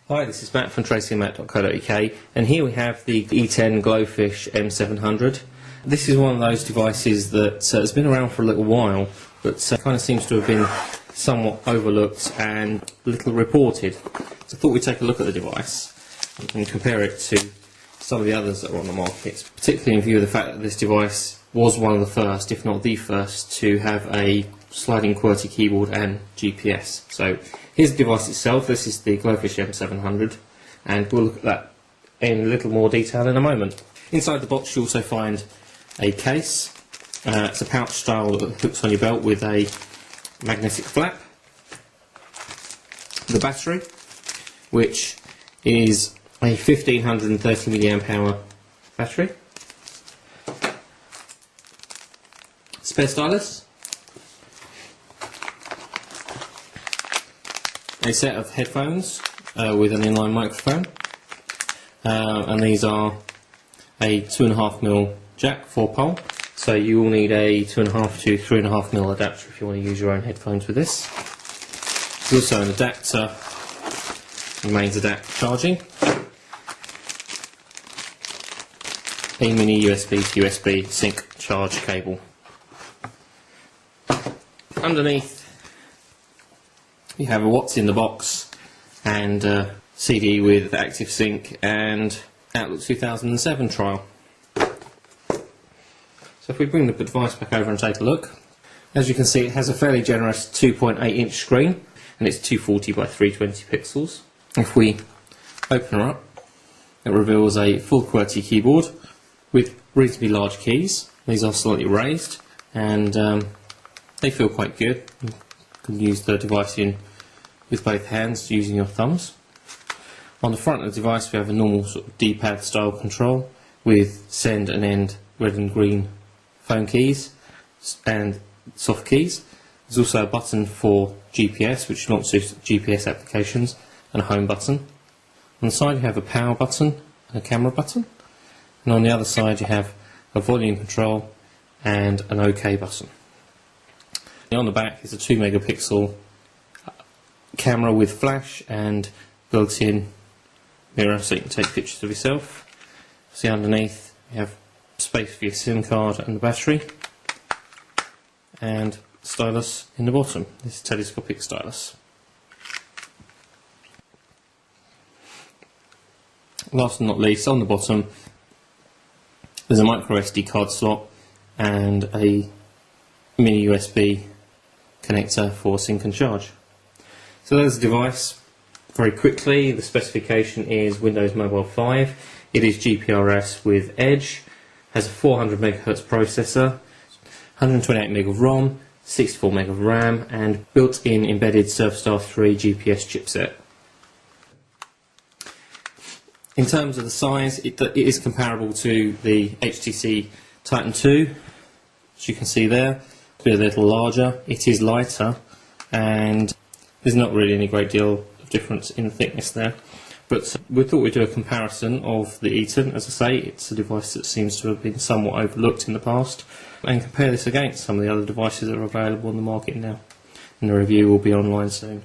Hi, this is Matt from tracingmatt.co.uk, and here we have the E-TEN Glofiish M700. This is one of those devices that has been around for a little while, but kind of seems to have been somewhat overlooked and little reported. So I thought we'd take a look at the device and compare it to some of the others that are on the market, particularly in view of the fact that this device was one of the first, if not the first, to have a sliding QWERTY keyboard and GPS. So here's the device itself. This is the Glofiish M700, and we'll look at that in a little more detail in a moment. Inside the box you also find a case. It's a pouch style that hooks on your belt with a magnetic flap. The battery, which is a 1530 mAh battery. Spare stylus. A set of headphones with an inline microphone, and these are a 2.5mm jack 4-pole, so you will need a 2.5 to 3.5mm adapter if you want to use your own headphones with this. There's also an adapter, mains adapter charging, a mini USB to USB sync charge cable. Underneath you have a what's in the box and a CD with Active Sync and Outlook 2007 trial. So if we bring the device back over and take a look, as you can see it has a fairly generous 2.8-inch screen and it's 240 by 320 pixels. If we open her up, it reveals a full QWERTY keyboard with reasonably large keys. These are slightly raised and they feel quite good. You can use the device with both hands using your thumbs. On the front of the device we have a normal sort of D-pad style control with send and end red and green phone keys and soft keys. There's also a button for GPS, which launches GPS applications, and a home button. On the side you have a power button and a camera button, and on the other side you have a volume control and an OK button. On the back is a 2 megapixel camera with flash and built-in mirror so you can take pictures of yourself. See underneath you have space for your SIM card and the battery, and stylus in the bottom. This is telescopic stylus. Last but not least, on the bottom there's a micro SD card slot and a mini USB connector for sync and charge. So there's the device. Very quickly, the specification is Windows Mobile 5. It is GPRS with Edge, has a 400 MHz processor, 128 MB of ROM, 64 MB of RAM, and built-in embedded Surfstar 3 GPS chipset. In terms of the size, it is comparable to the HTC Titan 2, as you can see there. It's a little larger, it is lighter, and there's not really any great deal of difference in the thickness there. But we thought we'd do a comparison of the E-TEN. As I say, it's a device that seems to have been somewhat overlooked in the past, and compare this against some of the other devices that are available on the market now. And the review will be online soon.